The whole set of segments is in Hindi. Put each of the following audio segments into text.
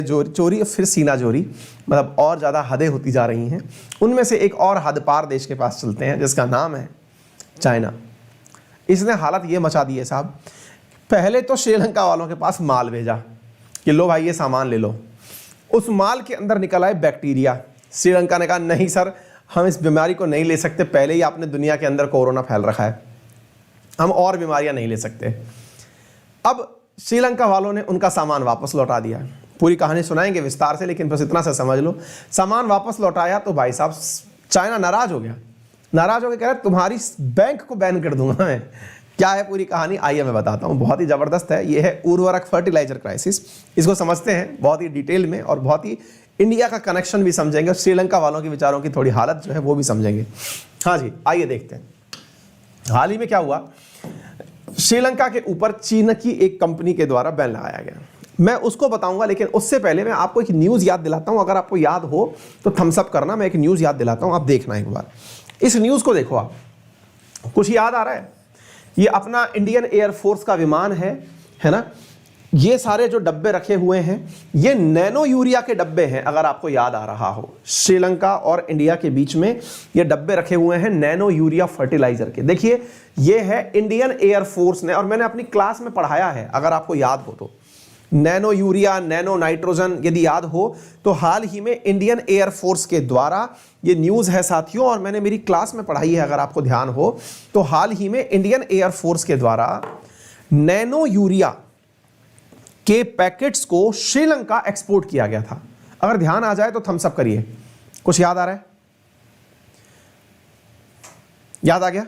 चोरी फिर सीना चोरी, मतलब और ज़्यादा हदें होती जा रही हैं। उनमें से एक और हद पार देश के पास चलते हैं जिसका नाम है चाइना। इसने हालत ये मचा दी है साहब, पहले तो श्रीलंका वालों के पास माल भेजा कि लो भाई ये सामान ले लो, उस माल के अंदर निकल आए बैक्टीरिया। श्रीलंका ने कहा नहीं सर, हम इस बीमारी को नहीं ले सकते, पहले ही आपने दुनिया के अंदर कोरोना फैल रखा है, हम और बीमारियां नहीं ले सकते। अब श्रीलंका वालों ने उनका सामान वापस लौटा दिया। पूरी कहानी सुनाएंगे विस्तार से, लेकिन बस इतना सा समझ लो, सामान वापस लौटाया तो भाई साहब चाइना नाराज हो गया, नाराज हो गया, कह रहा तुम्हारी बैंक को बैन कर दूंगा मैं। क्या है पूरी कहानी, आइए मैं बताता हूँ, बहुत ही ज़बरदस्त है। ये है उर्वरक फर्टिलाइजर क्राइसिस, इसको समझते हैं बहुत ही डिटेल में और बहुत ही इंडिया का कनेक्शन भी समझेंगे और श्रीलंका वालों के विचारों की थोड़ी हालत जो है वो भी समझेंगे। हाँ जी, आइए देखते हैं हाल ही में क्या हुआ। श्रीलंका के ऊपर चीन की एक कंपनी के द्वारा बैन लगाया गया, मैं उसको बताऊंगा, लेकिन उससे पहले मैं आपको एक न्यूज़ याद दिलाता हूं। अगर आपको याद हो तो थम्स अप करना, मैं एक न्यूज़ याद दिलाता हूं, आप देखना एक बार इस न्यूज़ को देखो। आप कुछ याद आ रहा है? ये अपना इंडियन एयरफोर्स का विमान है ना। ये सारे जो डब्बे रखे हुए हैं ये नैनो यूरिया के डब्बे हैं, अगर आपको याद आ रहा हो। श्रीलंका और इंडिया के बीच में ये डब्बे रखे हुए हैं नैनो यूरिया फर्टिलाइजर के। देखिए ये है इंडियन एयरफोर्स ने, और मैंने अपनी क्लास में पढ़ाया है अगर आपको याद हो तो, नैनो यूरिया, नैनो नाइट्रोजन, यदि याद हो तो हाल ही में इंडियन एयरफोर्स के द्वारा ये न्यूज़ है साथियों, और मैंने मेरी क्लास में पढ़ाई है अगर आपको ध्यान हो तो, हाल ही में इंडियन एयरफोर्स के द्वारा नैनो यूरिया के पैकेट्स को श्रीलंका एक्सपोर्ट किया गया था। अगर ध्यान आ जाए तो थम्स अप करिए। कुछ याद आ रहा है? याद आ गया?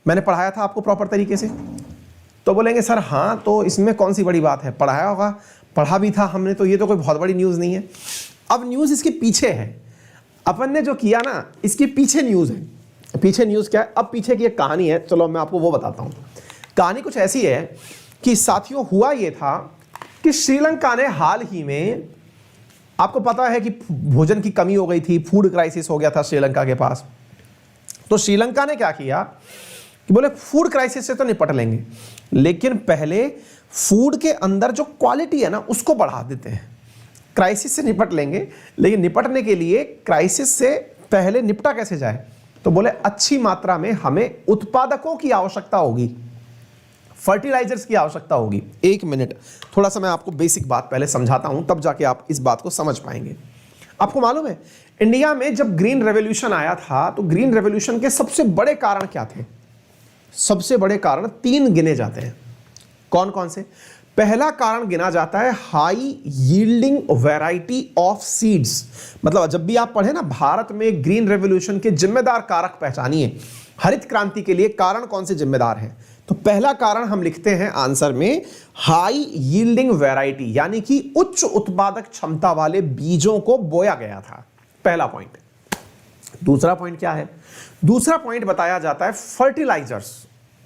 मैंने पढ़ाया था आपको प्रॉपर तरीके से? तो बोलेंगे सर हाँ, तो इसमें कौन सी बड़ी बात है, पढ़ाया होगा, पढ़ा भी था हमने, तो ये तो कोई बहुत बड़ी न्यूज़ नहीं है। अब न्यूज़ इसके पीछे है, अपन ने जो किया ना इसके पीछे न्यूज़ है। पीछे न्यूज़ क्या है? अब पीछे की एक कहानी है, चलो मैं आपको वो बताता हूँ। कहानी कुछ ऐसी है कि साथियों हुआ ये था कि श्रीलंका ने हाल ही में, आपको पता है कि भोजन की कमी हो गई थी, फूड क्राइसिस हो गया था श्रीलंका के पास। तो श्रीलंका ने क्या किया कि बोले फूड क्राइसिस से तो निपट लेंगे, लेकिन पहले फूड के अंदर जो क्वालिटी है ना उसको बढ़ा देते हैं। क्राइसिस से निपट लेंगे, लेकिन निपटने के लिए क्राइसिस से पहले निपटा कैसे जाए, तो बोले अच्छी मात्रा में हमें उत्पादकों की आवश्यकता होगी, फर्टिलाइजर्स की आवश्यकता होगी। एक मिनट, थोड़ा सा मैं आपको बेसिक बात पहले समझाता हूं, तब जाके आप इस बात को समझ पाएंगे। आपको मालूम है इंडिया में जब ग्रीन रेवोल्यूशन आया था तो ग्रीन रेवोल्यूशन के सबसे बड़े कारण क्या थे? सबसे बड़े कारण 3 गिने जाते हैं। कौन कौन से? पहला कारण गिना जाता है high yielding variety of seeds. मतलब जब भी आप पढ़े ना भारत में ग्रीन रेवोल्यूशन के जिम्मेदार कारक पहचानिए, हरित क्रांति के लिए कारण कौन से जिम्मेदार हैं, तो पहला कारण हम लिखते हैं आंसर में हाई यील्डिंग वैरायटी, यानी कि उच्च उत्पादक क्षमता वाले बीजों को बोया गया था। पहला पॉइंट। दूसरा पॉइंट क्या है? दूसरा पॉइंट बताया जाता है फर्टिलाइजर्स।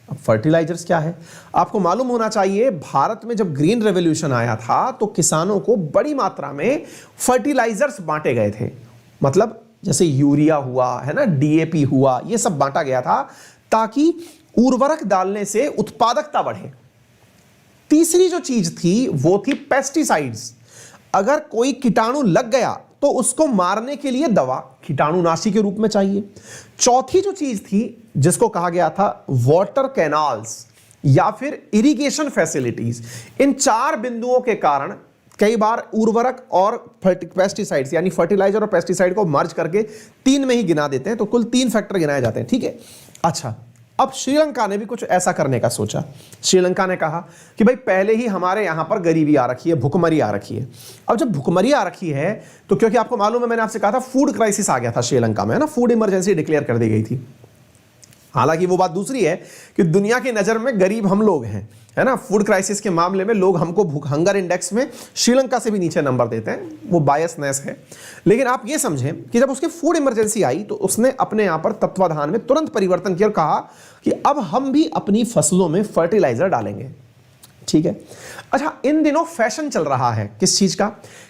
अब फर्टिलाइजर्स क्या है आपको मालूम होना चाहिए। भारत में जब ग्रीन रेवोल्यूशन आया था तो किसानों को बड़ी मात्रा में फर्टिलाइजर्स बांटे गए थे। मतलब जैसे यूरिया हुआ है ना, डीएपी हुआ, ये सब बांटा गया था ताकि उर्वरक डालने से उत्पादकता बढ़े। तीसरी जो चीज थी वो थी पेस्टिसाइड्स। अगर कोई कीटाणु लग गया तो उसको मारने के लिए दवा कीटाणुनाशी के रूप में चाहिए। चौथी जो चीज थी जिसको कहा गया था वाटर कैनाल्स या फिर इरिगेशन फैसिलिटीज। इन 4 बिंदुओं के कारण कई बार उर्वरक और पेस्टिसाइड्स यानी फर्टिलाइजर और पेस्टिसाइड को मर्ज करके 3 में ही गिना देते हैं, तो कुल 3 फैक्टर गिनाए जाते हैं। ठीक है, अच्छा अब श्रीलंका ने भी कुछ ऐसा करने का सोचा। श्रीलंका ने कहा कि भाई पहले ही हमारे यहां पर गरीबी आ रखी है, भुखमरी आ रखी है। अब जब भुखमरी आ रखी है तो क्योंकि आपको मालूम है मैंने आपसे कहा था फूड क्राइसिस आ गया था श्रीलंका में, है ना, फूड इमरजेंसी डिक्लेयर कर दी गई थी। हालांकि वो बात दूसरी है कि दुनिया की नजर में गरीब हम लोग हैं, है ना। फूड क्राइसिस के मामले में लोग हमको हंगर इंडेक्स में श्रीलंका से भी नीचे नंबर देते हैं, वो बायसनेस है। लेकिन आप ये समझें कि जब उसकी फूड इमरजेंसी आई तो उसने अपने यहां पर तत्वाधान में तुरंत परिवर्तन किया और कहा कि अब हम भी अपनी फसलों में फर्टिलाइजर डालेंगे। ठीक है, अच्छा इन दिनों फैशन चल रहा है किस चीज का,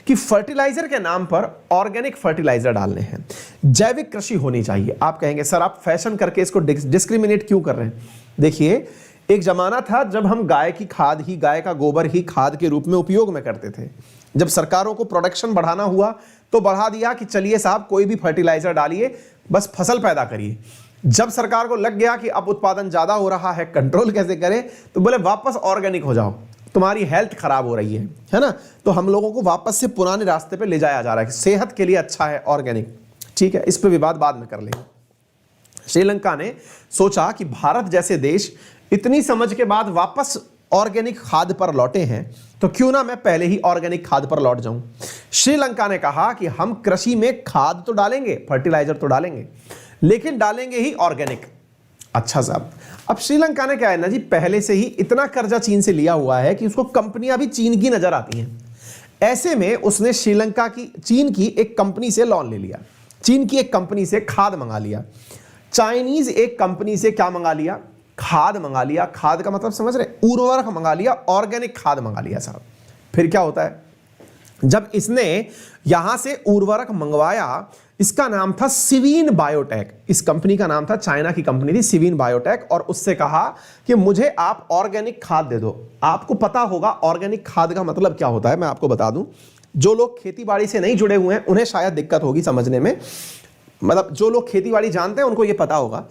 कि फर्टिलाइजर के नाम पर ऑर्गेनिक फर्टिलाइजर डालने हैं, जैविक कृषि होनी चाहिए। आप कहेंगे सर आप फैशन करके इसको डिस्क्रिमिनेट क्यों कर रहे हैं? देखिए एक जमाना था जब हम गाय की खाद ही, गाय का गोबर ही खाद के रूप में उपयोग में करते थे। जब सरकारों को प्रोडक्शन बढ़ाना हुआ तो बढ़ा दिया कि चलिए साहब कोई भी फर्टिलाइजर डालिए, बस फसल पैदा करिए। जब सरकार को लग गया कि अब उत्पादन ज्यादा हो रहा है, कंट्रोल कैसे करें, तो बोले वापस ऑर्गेनिक हो जाओ, तुम्हारी हेल्थ खराब हो रही है ना। तो हम लोगों को वापस से पुराने रास्ते पे ले जाया जा रहा है कि सेहत के लिए अच्छा है ऑर्गेनिक। ठीक है, इस पे विवाद बाद में कर लेंगे। श्रीलंका ने सोचा कि भारत जैसे देश इतनी समझ के बाद वापस ऑर्गेनिक खाद पर लौटे हैं, तो क्यों ना मैं पहले ही ऑर्गेनिक खाद पर लौट जाऊं। श्रीलंका ने कहा कि हम कृषि में खाद तो डालेंगे, फर्टिलाइजर तो डालेंगे, लेकिन डालेंगे ही ऑर्गेनिक। अच्छा साहब, अब श्रीलंका ने क्या है ना जी, पहले से ही इतना कर्जा चीन से लिया हुआ है कि उसको कंपनियां भी चीन की नजर आती हैं। ऐसे में उसने चीन की एक कंपनी से लोन ले लिया, चीन की एक कंपनी से खाद मंगा लिया, चाइनीज एक कंपनी से क्या मंगा लिया, खाद मंगा लिया। खाद का मतलब समझ रहे, उर्वरक मंगा लिया, ऑर्गेनिक खाद मंगा लिया साहब। फिर क्या होता है, जब इसने यहां से उर्वरक मंगवाया, इसका नाम था सिवीन बायोटेक, इस कंपनी का नाम था, चाइना की कंपनी थी सिवीन बायोटेक, और उससे कहा कि मुझे आप ऑर्गेनिक खाद दे दो। आपको पता होगा ऑर्गेनिक खाद का मतलब क्या होता है, मैं आपको बता दूं। जो लोग खेती बाड़ी से नहीं जुड़े हुए हैं उन्हें शायद दिक्कत होगी समझने में, मतलब जो लोग खेती बाड़ी जानते हैं उनको यह पता होगा।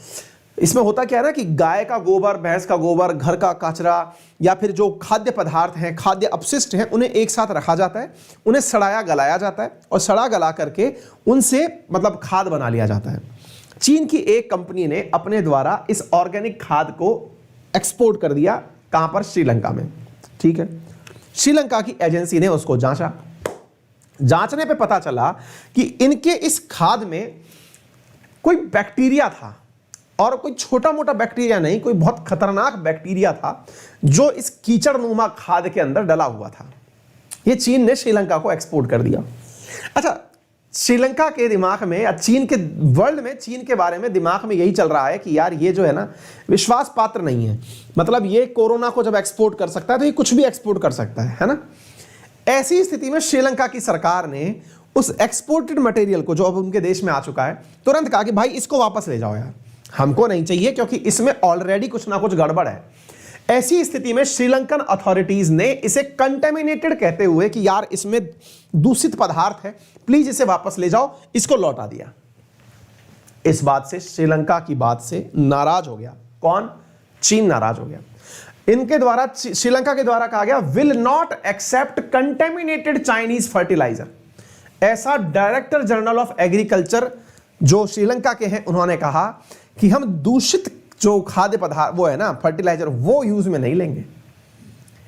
इसमें होता क्या है ना कि गाय का गोबर, भैंस का गोबर, घर का कचरा या फिर जो खाद्य पदार्थ हैं, खाद्य अपशिष्ट हैं, उन्हें एक साथ रखा जाता है, उन्हें सड़ाया गलाया जाता है और सड़ा गला करके उनसे मतलब खाद बना लिया जाता है। चीन की एक कंपनी ने अपने द्वारा इस ऑर्गेनिक खाद को एक्सपोर्ट कर दिया, कहां पर, श्रीलंका में। ठीक है, श्रीलंका की एजेंसी ने उसको जांचा, जांचने पे पता चला कि इनके इस खाद में कोई बैक्टीरिया था, और कोई छोटा मोटा बैक्टीरिया नहीं, कोई बहुत खतरनाक बैक्टीरिया था जो इस कीचड़नुमा खाद के अंदर डला हुआ था। ये चीन ने श्रीलंका को एक्सपोर्ट कर दिया। अच्छा, श्रीलंका के दिमाग में या चीन के वर्ल्ड में, चीन के बारे में दिमाग में यही चल रहा है कि यार ये जो है ना विश्वास पात्र नहीं है, मतलब ये कोरोना को जब एक्सपोर्ट कर सकता है तो ये कुछ भी एक्सपोर्ट कर सकता है ना। ऐसी स्थिति में श्रीलंका की सरकार ने उस एक्सपोर्टेड मटेरियल को, जो अब उनके देश में आ चुका है, तुरंत कहा कि भाई इसको वापस ले जाओ यार, हमको नहीं चाहिए, क्योंकि इसमें ऑलरेडी कुछ ना कुछ गड़बड़ है। ऐसी स्थिति में श्रीलंकन अथॉरिटीज ने इसे कंटेमिनेटेड कहते हुए कि यार इसमें दूषित पदार्थ है, प्लीज इसे वापस ले जाओ, इसको लौटा दिया। इस बात से, श्रीलंका की बात से नाराज हो गया कौन, चीन नाराज हो गया। इनके द्वारा, श्रीलंका के द्वारा कहा गया, will not accept contaminated Chinese fertiliser. ऐसा डायरेक्टर जनरल ऑफ एग्रीकल्चर जो श्रीलंका के हैं, उन्होंने कहा कि हम दूषित जो खाद्य पदार्थ वो है ना फर्टिलाइजर, वो यूज में नहीं लेंगे।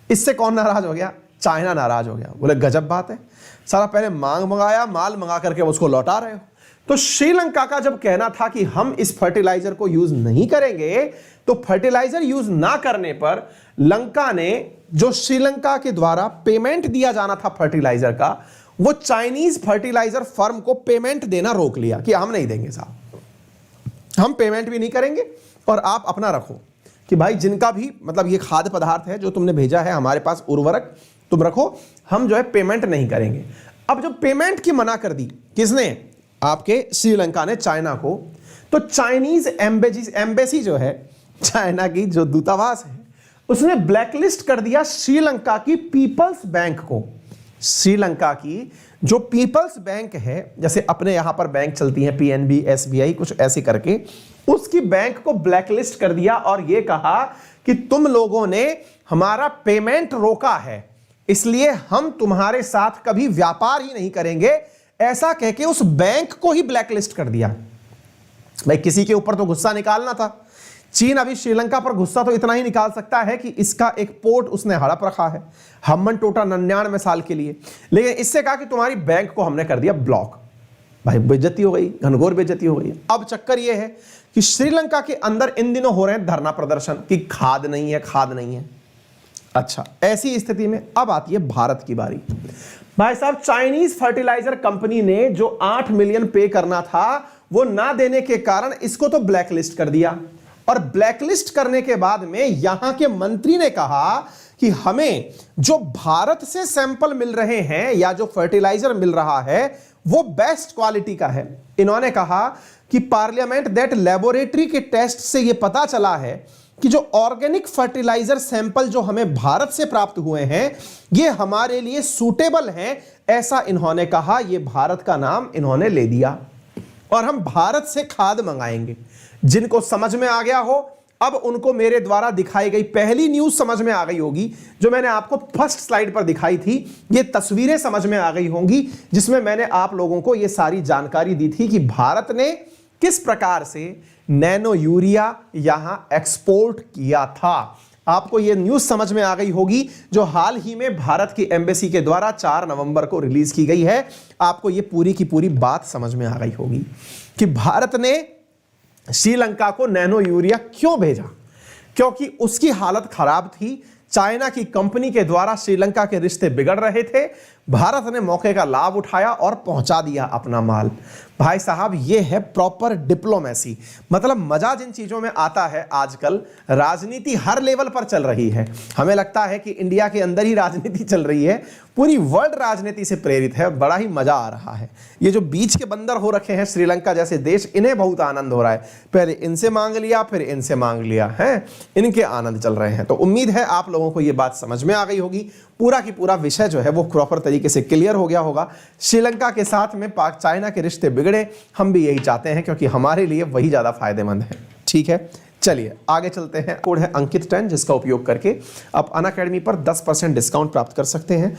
इससे कौन नाराज हो गया, चाइना नाराज हो गया। बोले गजब बात है, सारा पहले मंगाया, माल मंगा करके उसको लौटा रहे हो। तो श्रीलंका का जब कहना था कि हम इस फर्टिलाइजर को यूज नहीं करेंगे, तो फर्टिलाइजर यूज ना करने पर लंका ने जो श्रीलंका के द्वारा पेमेंट दिया जाना था फर्टिलाइजर का, वो चाइनीज फर्टिलाइजर फर्म को पेमेंट देना रोक लिया कि हम नहीं देंगे साहब, हम पेमेंट भी नहीं करेंगे और आप अपना रखो कि भाई जिनका भी मतलब ये खाद्य पदार्थ है जो तुमने भेजा है हमारे पास, उर्वरक तुम रखो, हम जो है पेमेंट नहीं करेंगे। अब जो पेमेंट की मना कर दी किसने, आपके श्रीलंका ने चाइना को, तो चाइनीज एम्बेसी जो है, चाइना की जो दूतावास है, उसने ब्लैकलिस्ट कर दिया श्रीलंका की पीपल्स बैंक को। श्रीलंका की जो पीपल्स बैंक है, जैसे अपने यहां पर बैंक चलती हैं पीएनबी, एसबीआई, कुछ ऐसे करके, उसकी बैंक को ब्लैकलिस्ट कर दिया और यह कहा कि तुम लोगों ने हमारा पेमेंट रोका है, इसलिए हम तुम्हारे साथ कभी व्यापार ही नहीं करेंगे, ऐसा कह के उस बैंक को ही ब्लैकलिस्ट कर दिया। भाई किसी के ऊपर तो गुस्सा निकालना था। चीन अभी श्रीलंका पर गुस्सा तो इतना ही निकाल सकता है कि इसका एक पोर्ट उसने हड़प रखा है हम्मन टोटा 99 साल के लिए, लेकिन इससे कहा कि तुम्हारी बैंक को हमने कर दिया ब्लॉक। भाई बेइज्जती हो गई, घनघोर बेइज्जती हो गई। अब चक्कर यह है कि श्रीलंका के अंदर इन दिनों हो रहे हैं धरना प्रदर्शन कि खाद नहीं है, खाद नहीं है। अच्छा, ऐसी स्थिति में अब आती है भारत की बारी। भाई साहब, चाइनीज फर्टिलाइजर कंपनी ने जो 8 मिलियन पे करना था वो ना देने के कारण इसको तो ब्लैकलिस्ट कर दिया, और ब्लैकलिस्ट करने के बाद में यहां के मंत्री ने कहा कि हमें जो भारत से सैंपल मिल रहे हैं या जो फर्टिलाइजर मिल रहा है वो बेस्ट क्वालिटी का है। इन्होंने कहा कि पार्लियामेंट दैट लेबोरेटरी के टेस्ट से यह पता चला है कि जो ऑर्गेनिक फर्टिलाइजर सैंपल जो हमें भारत से प्राप्त हुए हैं ये हमारे लिए सूटेबल हैं, ऐसा इन्होंने कहा। ये भारत का नाम इन्होंने ले दिया और हम भारत से खाद मंगाएंगे। जिनको समझ में आ गया हो अब उनको मेरे द्वारा दिखाई गई पहली न्यूज समझ में आ गई होगी, जो मैंने आपको फर्स्ट स्लाइड पर दिखाई थी। ये तस्वीरें समझ में आ गई होंगी जिसमें मैंने आप लोगों को ये सारी जानकारी दी थी कि भारत ने किस प्रकार से नैनो यूरिया यहां एक्सपोर्ट किया था। आपको यह न्यूज समझ में आ गई होगी जो हाल ही में भारत की एम्बेसी के द्वारा 4 नवंबर को रिलीज की गई है। आपको यह पूरी की पूरी बात समझ में आ गई होगी कि भारत ने श्रीलंका को नैनो यूरिया क्यों भेजा, क्योंकि उसकी हालत खराब थी। चाइना की कंपनी के द्वारा श्रीलंका के रिश्ते बिगड़ रहे थे। भारत ने मौके का लाभ उठाया और पहुंचा दिया अपना माल। भाई साहब ये है प्रॉपर डिप्लोमेसी। मतलब मजा जिन चीजों में आता है, आजकल राजनीति हर लेवल पर चल रही है। हमें लगता है कि इंडिया के अंदर ही राजनीति चल रही है, पूरी वर्ल्ड राजनीति से प्रेरित है। बड़ा ही मजा आ रहा है। ये जो बीच के बंदर हो रखे हैं श्रीलंका जैसे देश, इन्हें बहुत आनंद हो रहा है। पहले इनसे मांग लिया, फिर इनसे मांग लिया है, इनके आनंद चल रहे हैं। तो उम्मीद है आप लोगों को ये बात समझ में आ गई होगी। पूरा की पूरा विषय जो है वो प्रॉपर तरीके से क्लियर हो गया होगा। श्रीलंका के साथ में पाक चाइना के रिश्ते बिगड़े, हम भी यही चाहते हैं क्योंकि हमारे लिए वही ज्यादा फायदेमंद है। ठीक है, चलिए आगे चलते हैं। कोड है अंकित 10 जिसका उपयोग करके आप अनअकैडमी पर 10% डिस्काउंट प्राप्त कर सकते हैं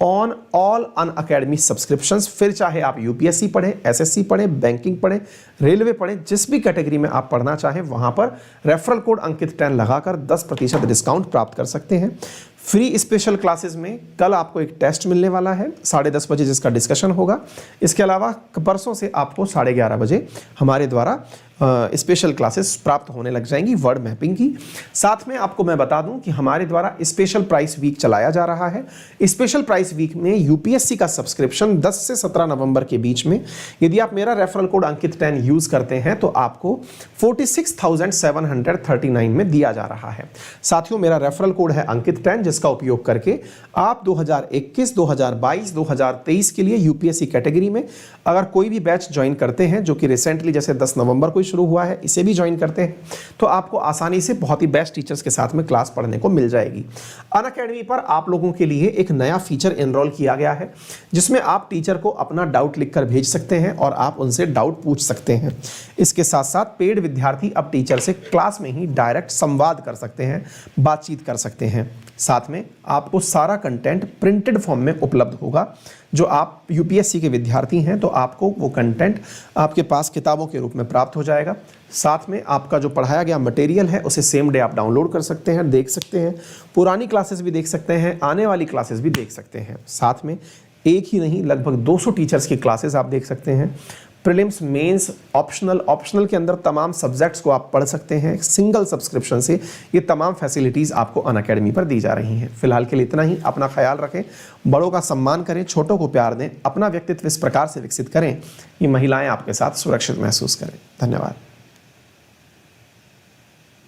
ऑन ऑल अनअकैडमी सब्सक्रिप्शंस। फिर चाहे आप यूपीएससी पढ़ें, एसएससी पढ़ें, बैंकिंग पढ़ें, रेलवे पढ़ें, जिस भी कैटेगरी में आप पढ़ना चाहें वहां पर रेफरल कोड अंकित 10 लगाकर 10% डिस्काउंट प्राप्त कर सकते हैं। फ्री स्पेशल क्लासेस में कल आपको एक टेस्ट मिलने वाला है 10:30 बजे जिसका डिस्कशन होगा। इसके अलावा परसों से आपको 11:30 बजे हमारे द्वारा स्पेशल क्लासेस प्राप्त होने लग जाएंगी वर्ड मैपिंग की। साथ में आपको मैं बता दूं कि हमारे द्वारा स्पेशल प्राइस वीक चलाया जा रहा है। स्पेशल प्राइस वीक में यूपीएससी का सब्सक्रिप्शन 10 से 17 नवंबर के बीच में यदि आप मेरा रेफरल कोड अंकित 10 यूज करते हैं तो आपको 46,739 में दिया जा रहा है। साथियों मेरा रेफरल कोड है अंकित 10 जिसका उपयोग करके आप 2021, 2022, 2023 के लिए यूपीएससी कैटेगरी में अगर कोई भी बैच ज्वाइन करते हैं जो कि रिसेंटली जैसे 10 नवंबर को शुरू हुआ है, इसे भी ज्वाइन करते हैं तो आपको आसानी से बहुत ही बेस्ट टीचर्स के साथ में क्लास पढ़ने को मिल जाएगी। अनअकैडमी पर आप लोगों के लिए एक नया फीचर एनरोल किया गया है जिसमें आप टीचर को अपना डाउट लिखकर भेज सकते हैं और आप उनसे डाउट पूछ सकते हैं। इसके साथ साथ पेड विद्यार्थी अब टीचर से क्लास में ही डायरेक्ट संवाद कर सकते हैं, बातचीत कर सकते हैं। साथ में आपको सारा कंटेंट प्रिंटेड फॉर्म में उपलब्ध होगा। जो आप यूपीएससी के विद्यार्थी हैं तो आपको वो कंटेंट आपके पास किताबों के रूप में प्राप्त हो जाएगा। साथ में आपका जो पढ़ाया गया मटेरियल है उसे सेम डे आप डाउनलोड कर सकते हैं, देख सकते हैं। पुरानी क्लासेस भी देख सकते हैं, आने वाली क्लासेस भी देख सकते हैं। साथ में एक ही नहीं लगभग 200 टीचर्स की क्लासेस आप देख सकते हैं। प्रीलिम्स, मेंस, ऑप्शनल के अंदर तमाम सब्जेक्ट्स को आप पढ़ सकते हैं सिंगल सब्सक्रिप्शन से। ये तमाम फैसिलिटीज़ आपको अनअकैडमी पर दी जा रही हैं। फिलहाल के लिए इतना ही। अपना ख्याल रखें, बड़ों का सम्मान करें, छोटों को प्यार दें, अपना व्यक्तित्व इस प्रकार से विकसित करें कि महिलाएं आपके साथ सुरक्षित महसूस करें। धन्यवाद।